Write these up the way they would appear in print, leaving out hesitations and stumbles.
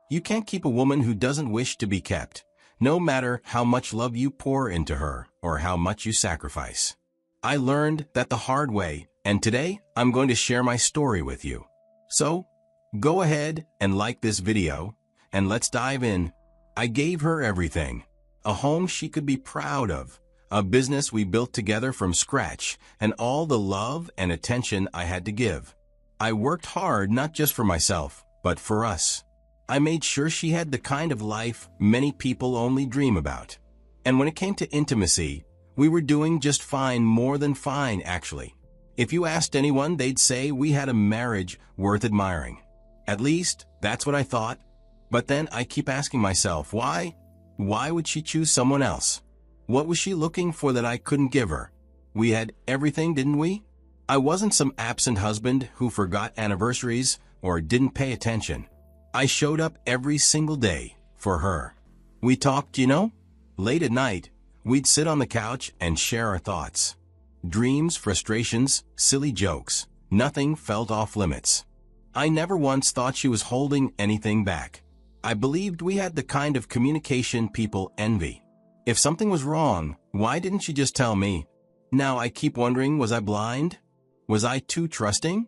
You can't keep a woman who doesn't wish to be kept, no matter how much love you pour into her or how much you sacrifice. I learned that the hard way, and today I'm going to share my story with you. So, go ahead and like this video, and let's dive in. I gave her everything. A home she could be proud of, a business we built together from scratch, and all the love and attention I had to give. I worked hard not just for myself, but for us. I made sure she had the kind of life many people only dream about. And when it came to intimacy, we were doing just fine, more than fine, actually. If you asked anyone, they'd say we had a marriage worth admiring. At least, that's what I thought. But then I keep asking myself, why? Why would she choose someone else? What was she looking for that I couldn't give her? We had everything, didn't we? I wasn't some absent husband who forgot anniversaries or didn't pay attention. I showed up every single day for her. We talked, late at night. We'd sit on the couch and share our thoughts. Dreams, frustrations, silly jokes. Nothing felt off limits. I never once thought she was holding anything back. I believed we had the kind of communication people envy. If something was wrong, why didn't she just tell me? Now I keep wondering, was I blind? Was I too trusting?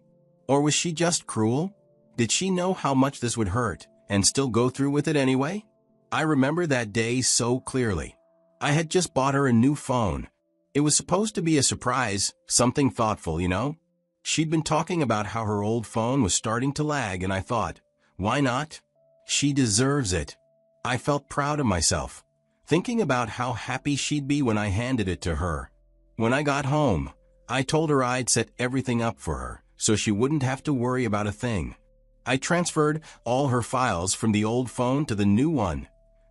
Or was she just cruel? Did she know how much this would hurt and still go through with it anyway? I remember that day so clearly. I had just bought her a new phone. It was supposed to be a surprise, something thoughtful, She'd been talking about how her old phone was starting to lag, and I thought, why not? She deserves it. I felt proud of myself, thinking about how happy she'd be when I handed it to her. When I got home, I told her I'd set everything up for her, so she wouldn't have to worry about a thing. I transferred all her files from the old phone to the new one.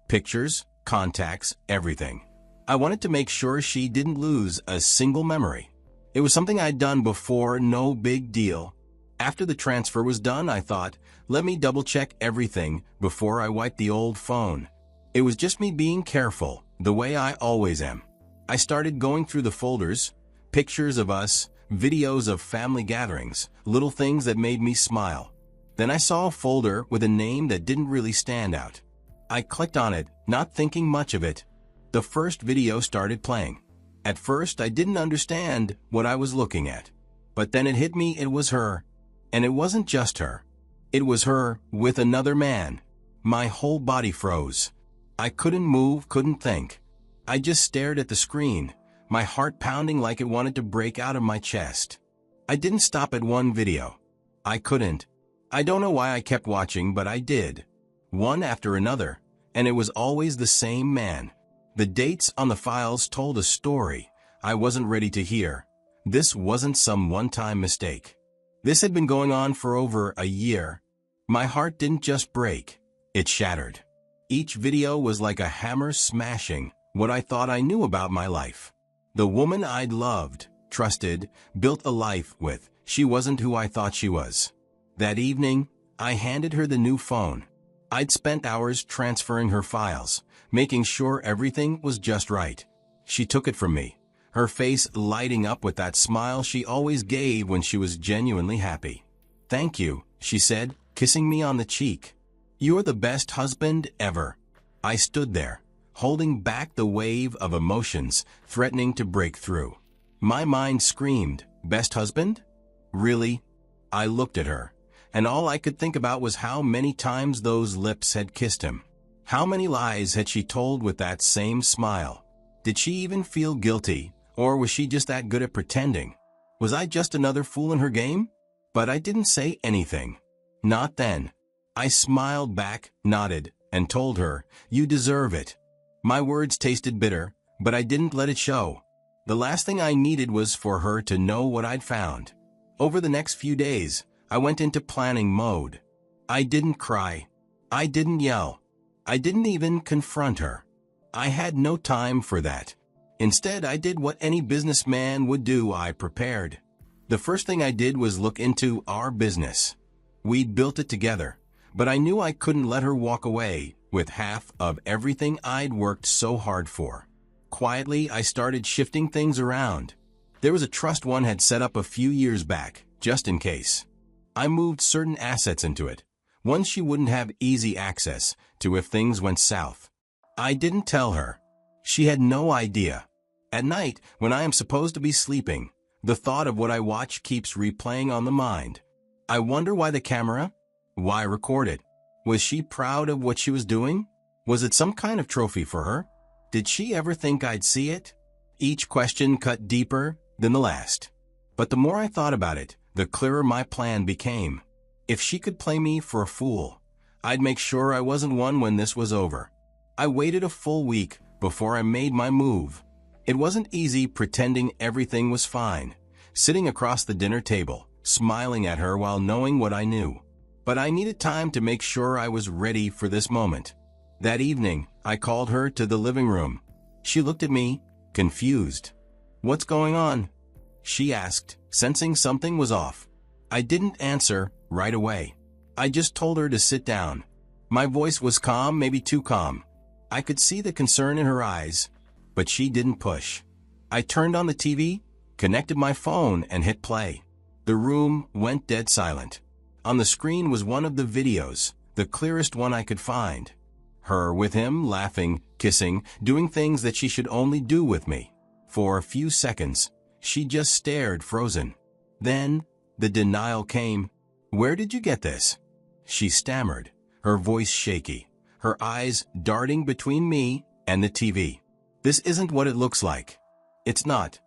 Pictures, contacts, everything. I wanted to make sure she didn't lose a single memory. It was something I'd done before, no big deal. After the transfer was done, I thought, let me double-check everything before I wipe the old phone. It was just me being careful, the way I always am. I started going through the folders, pictures of us, videos of family gatherings, little things that made me smile. Then I saw a folder with a name that didn't really stand out. I clicked on it, not thinking much of it. The first video started playing. At first, I didn't understand what I was looking at. But then it hit me, it was her. And it wasn't just her. It was her with another man. My whole body froze. I couldn't move, couldn't think. I just stared at the screen, my heart pounding like it wanted to break out of my chest. I didn't stop at one video. I couldn't. I don't know why I kept watching, but I did. One after another, and it was always the same man. The dates on the files told a story I wasn't ready to hear. This wasn't some one-time mistake. This had been going on for over a year. My heart didn't just break, it shattered. Each video was like a hammer smashing what I thought I knew about my life. The woman I'd loved, trusted, built a life with, she wasn't who I thought she was. That evening, I handed her the new phone. I'd spent hours transferring her files, making sure everything was just right. She took it from me, her face lighting up with that smile she always gave when she was genuinely happy. "Thank you," she said, kissing me on the cheek. "You're the best husband ever." I stood there, holding back the wave of emotions threatening to break through. My mind screamed, "Best husband? Really?" I looked at her, and all I could think about was how many times those lips had kissed him. How many lies had she told with that same smile? Did she even feel guilty, or was she just that good at pretending? Was I just another fool in her game? But I didn't say anything. Not then. I smiled back, nodded, and told her, "You deserve it." My words tasted bitter, but I didn't let it show. The last thing I needed was for her to know what I'd found. Over the next few days, I went into planning mode. I didn't cry. I didn't yell. I didn't even confront her. I had no time for that. Instead, I did what any businessman would do. I prepared. The first thing I did was look into our business. We'd built it together, but I knew I couldn't let her walk away with half of everything I'd worked so hard for. Quietly, I started shifting things around. There was a trust one had set up a few years back, just in case. I moved certain assets into it. one she wouldn't have easy access to if things went south. I didn't tell her. She had no idea. At night, when I am supposed to be sleeping, the thought of what I watch keeps replaying on the mind. I wonder why the camera? Why record it? Was she proud of what she was doing? Was it some kind of trophy for her? Did she ever think I'd see it? Each question cut deeper than the last. But the more I thought about it, the clearer my plan became. If she could play me for a fool, I'd make sure I wasn't one when this was over. I waited a full week before I made my move. It wasn't easy pretending everything was fine, sitting across the dinner table, smiling at her while knowing what I knew. But I needed time to make sure I was ready for this moment. That evening, I called her to the living room. She looked at me, confused. "What's going on?" she asked, sensing something was off. I didn't answer right away. I just told her to sit down. My voice was calm, maybe too calm. I could see the concern in her eyes, but she didn't push. I turned on the TV, connected my phone, and hit play. The room went dead silent. On the screen was one of the videos, the clearest one I could find. Her with him, laughing, kissing, doing things that she should only do with me. For a few seconds, she just stared, frozen. Then, the denial came. "Where did you get this?" she stammered, her voice shaky, her eyes darting between me and the TV. "This isn't what it looks like. It's not."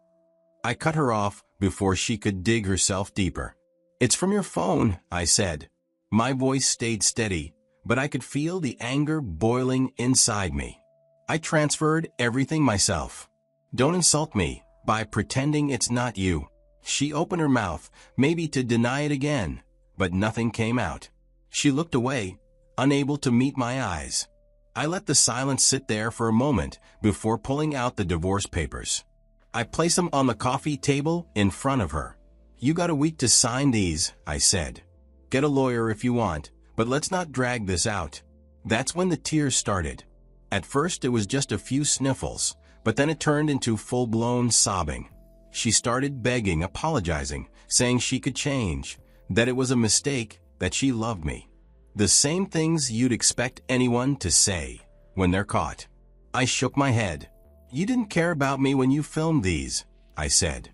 I cut her off before she could dig herself deeper. "It's from your phone," I said. My voice stayed steady, but I could feel the anger boiling inside me. "I transferred everything myself. Don't insult me by pretending it's not you." She opened her mouth, maybe to deny it again, but nothing came out. She looked away, unable to meet my eyes. I let the silence sit there for a moment before pulling out the divorce papers. I placed them on the coffee table in front of her. "You got a week to sign these," I said. "Get a lawyer if you want, but let's not drag this out." That's when the tears started. At first it was just a few sniffles, but then it turned into full-blown sobbing. She started begging, apologizing, saying she could change, that it was a mistake, that she loved me. The same things you'd expect anyone to say when they're caught. I shook my head. "You didn't care about me when you filmed these," I said.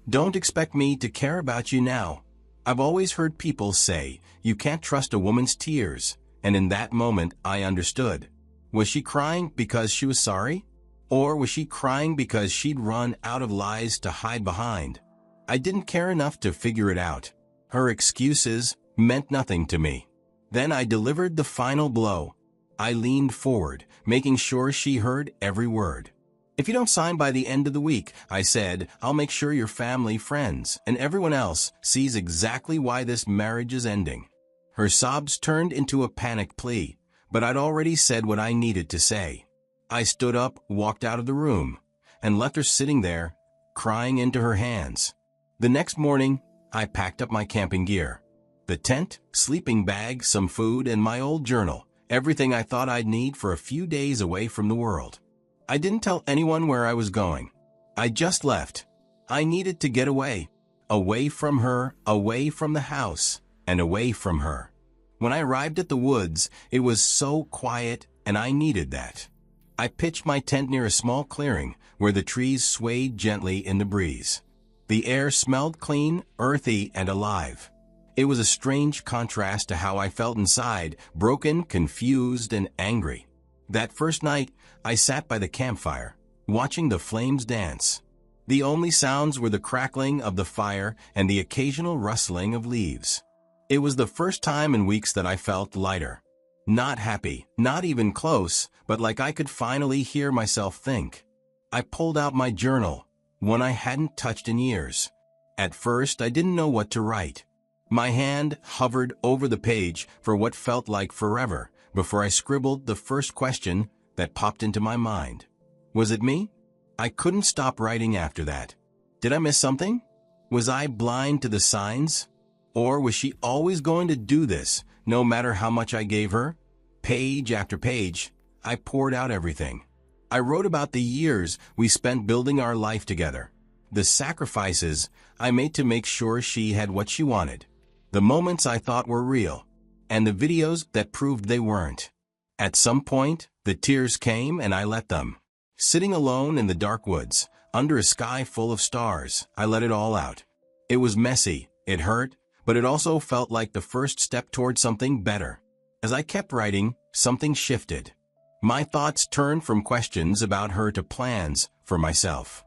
"Don't expect me to care about you now." I've always heard people say, you can't trust a woman's tears, and in that moment I understood. Was she crying because she was sorry? Or was she crying because she'd run out of lies to hide behind? I didn't care enough to figure it out. Her excuses meant nothing to me. Then I delivered the final blow. I leaned forward, making sure she heard every word. "If you don't sign by the end of the week," I said, "I'll make sure your family, friends, and everyone else sees exactly why this marriage is ending." Her sobs turned into a panic plea, but I'd already said what I needed to say. I stood up, walked out of the room, and left her sitting there, crying into her hands. The next morning, I packed up my camping gear. The tent, sleeping bag, some food, and my old journal, everything I thought I'd need for a few days away from the world. I didn't tell anyone where I was going. I just left. I needed to get away. Away from her, away from the house, and away from her. When I arrived at the woods, it was so quiet, and I needed that. I pitched my tent near a small clearing where the trees swayed gently in the breeze. The air smelled clean, earthy, and alive. It was a strange contrast to how I felt inside, broken, confused, and angry. That first night, I sat by the campfire, watching the flames dance. The only sounds were the crackling of the fire and the occasional rustling of leaves. It was the first time in weeks that I felt lighter. Not happy, not even close, but like I could finally hear myself think. I pulled out my journal, one I hadn't touched in years. At first, I didn't know what to write. My hand hovered over the page for what felt like forever before I scribbled the first question that popped into my mind. Was it me? I couldn't stop writing after that. Did I miss something? Was I blind to the signs? Or was she always going to do this, no matter how much I gave her? Page after page, I poured out everything. I wrote about the years we spent building our life together, the sacrifices I made to make sure she had what she wanted, the moments I thought were real, and the videos that proved they weren't. At some point, the tears came and I let them. Sitting alone in the dark woods, under a sky full of stars, I let it all out. It was messy, it hurt, but it also felt like the first step toward something better. As I kept writing, something shifted. My thoughts turned from questions about her to plans for myself.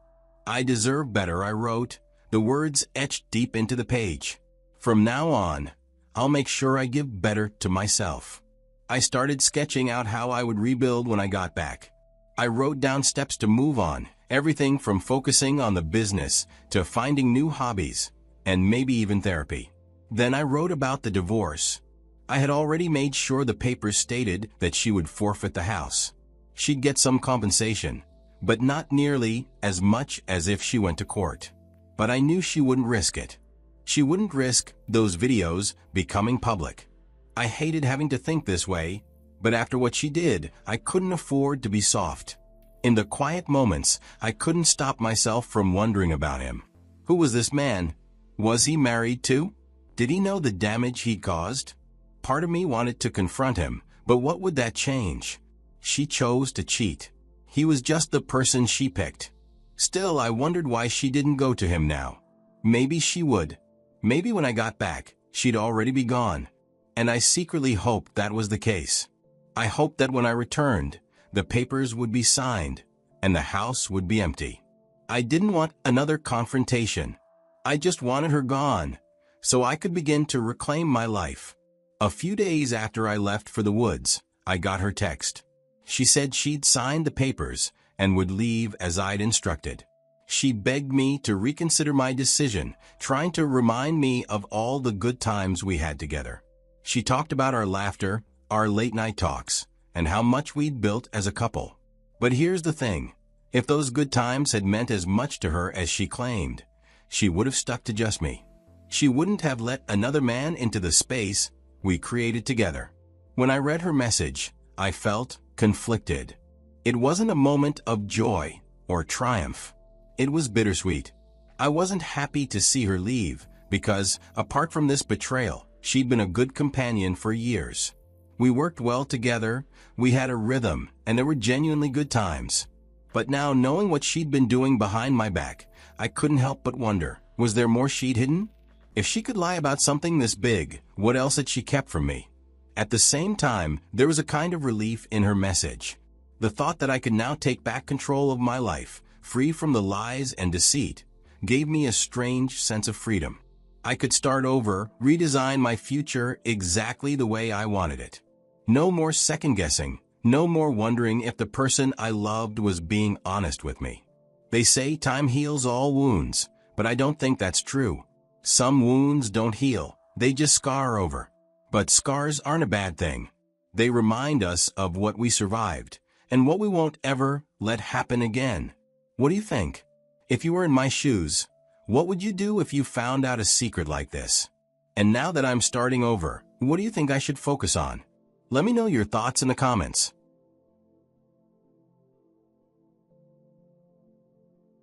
I deserve better, I wrote, the words etched deep into the page. From now on, I'll make sure I give better to myself. I started sketching out how I would rebuild when I got back. I wrote down steps to move on, everything from focusing on the business to finding new hobbies, and maybe even therapy. Then I wrote about the divorce. I had already made sure the papers stated that she would forfeit the house. She'd get some compensation, but not nearly as much as if she went to court. But I knew she wouldn't risk it. She wouldn't risk those videos becoming public. I hated having to think this way, but after what she did, I couldn't afford to be soft. In the quiet moments, I couldn't stop myself from wondering about him. Who was this man? Was he married too? Did he know the damage he'd caused? Part of me wanted to confront him, but what would that change? She chose to cheat. He was just the person she picked. Still, I wondered why she didn't go to him now. Maybe she would. Maybe when I got back, she'd already be gone. And I secretly hoped that was the case. I hoped that when I returned, the papers would be signed, and the house would be empty. I didn't want another confrontation. I just wanted her gone, so I could begin to reclaim my life. A few days after I left for the woods, I got her text. She said she'd signed the papers and would leave as I'd instructed. She begged me to reconsider my decision, trying to remind me of all the good times we had together. She talked about our laughter, our late-night talks, and how much we'd built as a couple. But here's the thing. If those good times had meant as much to her as she claimed, she would have stuck to just me. She wouldn't have let another man into the space we created together. When I read her message, I felt conflicted. It wasn't a moment of joy or triumph. It was bittersweet. I wasn't happy to see her leave because, apart from this betrayal, she'd been a good companion for years. We worked well together, we had a rhythm, and there were genuinely good times. But now, knowing what she'd been doing behind my back, I couldn't help but wonder, was there more she'd hidden? If she could lie about something this big, what else had she kept from me? At the same time, there was a kind of relief in her message. The thought that I could now take back control of my life, free from the lies and deceit, gave me a strange sense of freedom. I could start over, redesign my future exactly the way I wanted it. No more second-guessing, no more wondering if the person I loved was being honest with me. They say time heals all wounds, but I don't think that's true. Some wounds don't heal, they just scar over. But scars aren't a bad thing. They remind us of what we survived, and what we won't ever let happen again. What do you think? If you were in my shoes, what would you do if you found out a secret like this? And now that I'm starting over, what do you think I should focus on? Let me know your thoughts in the comments.